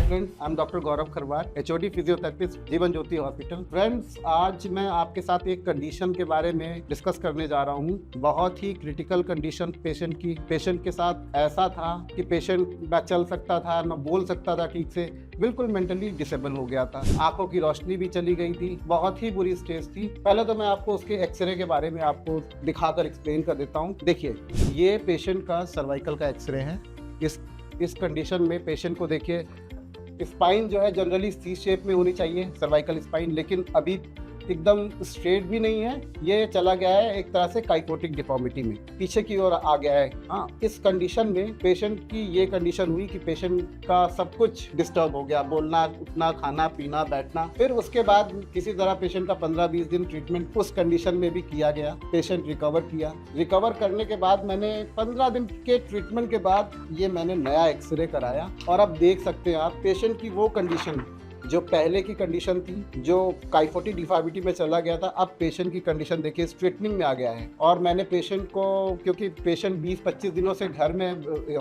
friends, I'm doctor Gaurav Kharwar, HOD physiotherapist, Jeevan Jyoti hospital. Friends, आज मैं आपके साथ एक कंडीशन के बारे में डिस्कस करने जा रहा हूँ। बहुत ही क्रिटिकल कंडीशन पेशेंट की। पेशेंट के साथ ऐसा था कि पेशेंट ना चल सकता था, ना बोल सकता था ठीक से, बिल्कुल मेंटली डिसेबल हो गया था। आंखों की रोशनी भी चली गई थी, बहुत ही बुरी स्टेज थी। पहले तो मैं आपको उसके एक्सरे के बारे में आपको दिखाकर एक्सप्लेन कर देता हूँ। देखिए, ये पेशेंट का सर्वाइकल का एक्सरे है। इस कंडीशन में पेशेंट को देखिए, स्पाइन जो है जनरली सी शेप में होनी चाहिए, सर्वाइकल स्पाइन, लेकिन अभी एकदम स्ट्रेट भी नहीं है, ये चला गया है एक तरह से काइकोटिक डिफॉर्मिटी में, पीछे की ओर आ गया है। हाँ, इस कंडीशन में पेशेंट की ये कंडीशन हुई कि पेशेंट का सब कुछ डिस्टर्ब हो गया, बोलना, उठना, खाना पीना, बैठना। फिर उसके बाद किसी तरह पेशेंट का 15-20 दिन ट्रीटमेंट उस कंडीशन में भी किया गया। पेशेंट रिकवर किया। रिकवर करने के बाद मैंने 15 दिन के ट्रीटमेंट के बाद ये मैंने नया एक्सरे कराया, और अब देख सकते हैं आप पेशेंट की वो कंडीशन जो पहले की कंडीशन थी, जो काइफोटिक डिफॉर्मिटी में चला गया था, अब पेशेंट की कंडीशन देखिए स्ट्रेटनिंग में आ गया है। और मैंने पेशेंट को, क्योंकि पेशेंट 20-25 दिनों से घर में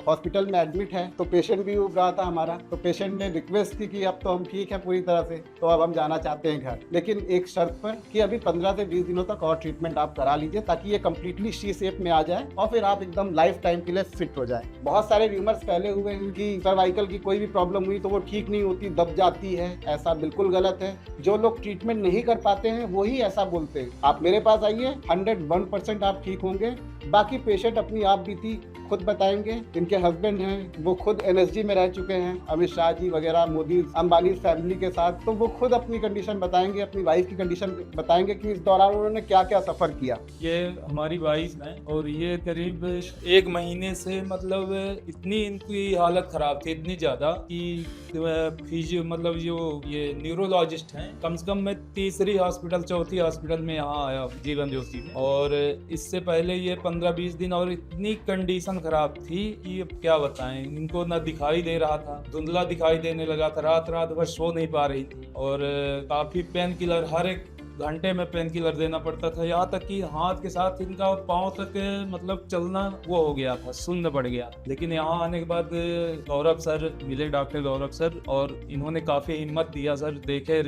हॉस्पिटल में एडमिट है, तो पेशेंट भी उब रहा था हमारा। तो पेशेंट ने रिक्वेस्ट की कि अब तो हम ठीक है पूरी तरह से, तो अब हम जाना चाहते हैं घर, लेकिन एक शर्त पर कि अभी 15 से 20 दिनों तक और ट्रीटमेंट आप करा लीजिए, ताकि ये कम्प्लीटली सी शेप में आ जाए और फिर आप एकदम लाइफ टाइम के लिए फिट हो जाए। बहुत सारे र्यूमर्स पहले हुए हैं कि सर्वाइकल की कोई भी प्रॉब्लम हुई तो वो ठीक नहीं होती, दब जाती है। ऐसा बिल्कुल गलत है। जो लोग ट्रीटमेंट नहीं कर पाते हैं वही ऐसा बोलते हैं। आप मेरे पास आइए, 101% आप ठीक होंगे। बाकी पेशेंट अपनी आप बीती खुद बताएंगे। इनके हस्बैंड हैं, वो खुद NSG में रह चुके हैं, अमित शाह जी वगैरह, मोदी अंबानी फैमिली के साथ, तो वो खुद अपनी कंडीशन बताएंगे, अपनी वाइफ की कंडीशन बताएंगे कि इस दौरान उन्होंने क्या क्या सफ़र किया। ये हमारी वाइफ है और ये करीब 1 महीने से मतलब इतनी इनकी हालत ख़राब थी, इतनी ज़्यादा कि फिजियो मतलब जो ये न्यूरोलॉजिस्ट हैं, कम से कम मैं तीसरी हॉस्पिटल, चौथी हॉस्पिटल में यहाँ आया जीवन ज्योति में, और इससे पहले ये 15-20 दिन, और इतनी कंडीशन खराब थी कि अब क्या बताएं। इनको ना दिखाई दे रहा था, धुंधला दिखाई देने लगा था, रात भर सो नहीं पा रही थी, और काफ़ी पेन किलर हर एक घंटे में पेन किलर देना पड़ता था। यहाँ तक कि हाथ के साथ इनका पाँव तक मतलब चलना वो हो गया था, शून्य पड़ गया। लेकिन यहाँ आने के बाद गौरव सर मिले, डॉक्टर गौरव सर, और इन्होंने काफ़ी हिम्मत दिया सर, देखे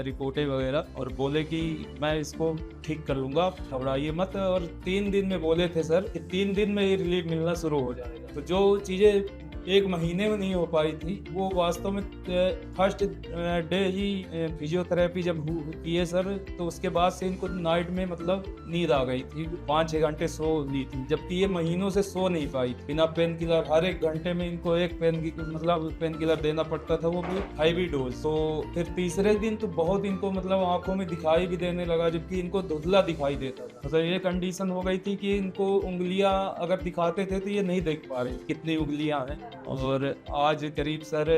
रिपोर्टें वगैरह, और बोले कि मैं इसको ठीक कर लूँगा, घबराइए मत। और 3 दिन में बोले थे सर कि 3 दिन में ही रिलीफ मिलना शुरू हो जाएगा। तो जो चीज़ें 1 महीने में नहीं हो पाई थी, वो वास्तव में फर्स्ट डे ही फिजियोथेरेपी जब की है सर, तो उसके बाद से इनको नाइट में मतलब नींद आ गई थी, 5-6 घंटे सो ली थी, जबकि ये महीनों से सो नहीं पाई थी। बिना पेन किलर हर एक घंटे में इनको एक पेन किलर देना पड़ता था, वो भी हैवी डोज। तो फिर तीसरे दिन तो बहुत इनको मतलब आंखों में दिखाई भी देने लगा, जबकि इनको धुंधला दिखाई देता था। मतलब ये कंडीशन हो गई थी कि इनको उंगलियां अगर दिखाते थे तो ये नहीं देख पा रहे कितनी उंगलियां हैं। और आज करीब सर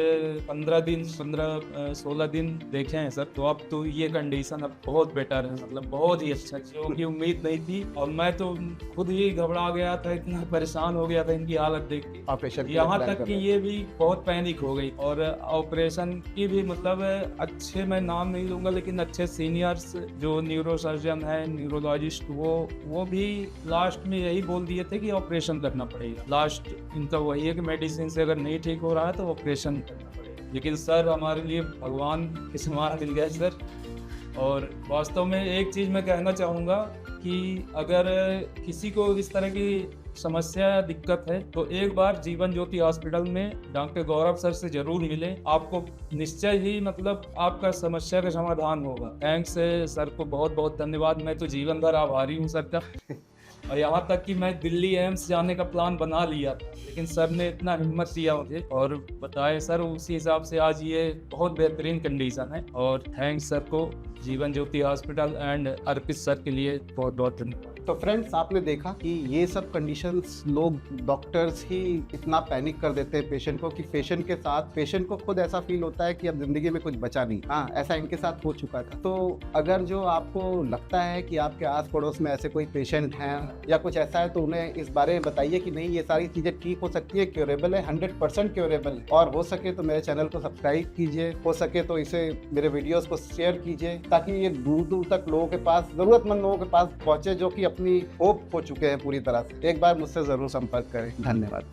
15-16 दिन देखे हैं सर, तो अब तो ये कंडीशन अब बहुत बेटर है, मतलब बहुत ही अच्छा, क्योंकि उम्मीद नहीं थी। और मैं तो खुद ही घबरा गया था, इतना परेशान हो गया था इनकी हालत देख के, ऑपरेशन यहाँ तक कि ये भी बहुत पैनिक हो गई। और ऑपरेशन की भी मतलब अच्छे, मैं नाम नहीं लूँगा, लेकिन अच्छे सीनियर्स जो न्यूरो सर्जन है, न्यूरोलॉजिस्ट, वो भी लास्ट में यही बोल दिए थे कि ऑपरेशन करना पड़ेगा। लास्ट इनका वही है कि मेडिसिन से अगर नहीं ठीक हो रहा है तो ऑपरेशन करना पड़ेगा। लेकिन सर हमारे लिए भगवान के समान मिल गए सर। और वास्तव में एक चीज़ मैं कहना चाहूँगा कि अगर किसी को इस तरह की समस्या या दिक्कत है तो एक बार जीवन ज्योति हॉस्पिटल में डॉक्टर गौरव सर से जरूर मिलें, आपको निश्चय ही मतलब आपका समस्या का समाधान होगा। थैंक्स सर को, बहुत बहुत धन्यवाद। मैं तो जीवन भर आभारी हूँ सर का। और यहाँ तक कि मैं दिल्ली एम्स जाने का प्लान बना लिया था, लेकिन सर ने इतना हिम्मत दिया मुझे और बताए सर, उसी हिसाब से आज ये बहुत बेहतरीन कंडीशन है। और थैंक्स सर को, Jeevan Jyoti hospital and Arpit sir के लिए बहुत बहुत धन्यवाद। तो फ्रेंड्स, आपने देखा कि ये सब कंडीशंस लोग, डॉक्टर्स ही इतना पैनिक कर देते हैं पेशेंट को कि पेशेंट के साथ पेशेंट को खुद ऐसा फील होता है कि अब जिंदगी में कुछ बचा नहीं। हाँ, ऐसा इनके साथ हो चुका था। तो अगर जो आपको लगता है कि आपके आस पड़ोस में ऐसे कोई पेशेंट हैं या कुछ ऐसा है, तो उन्हें इस बारे में बताइए कि नहीं, ये सारी चीज़ें ठीक हो सकती है, क्योरेबल है, 100% क्योरेबल है। और हो सके तो मेरे चैनल को सब्सक्राइब कीजिए, हो सके तो इसे, मेरे वीडियोस को शेयर कीजिए, ताकि ये दूर दूर तक लोगों के पास, ज़रूरतमंद लोगों के पास पहुँचे, जो कि अपनी होप हो चुके हैं पूरी तरह से। एक बार मुझसे ज़रूर संपर्क करें। धन्यवाद।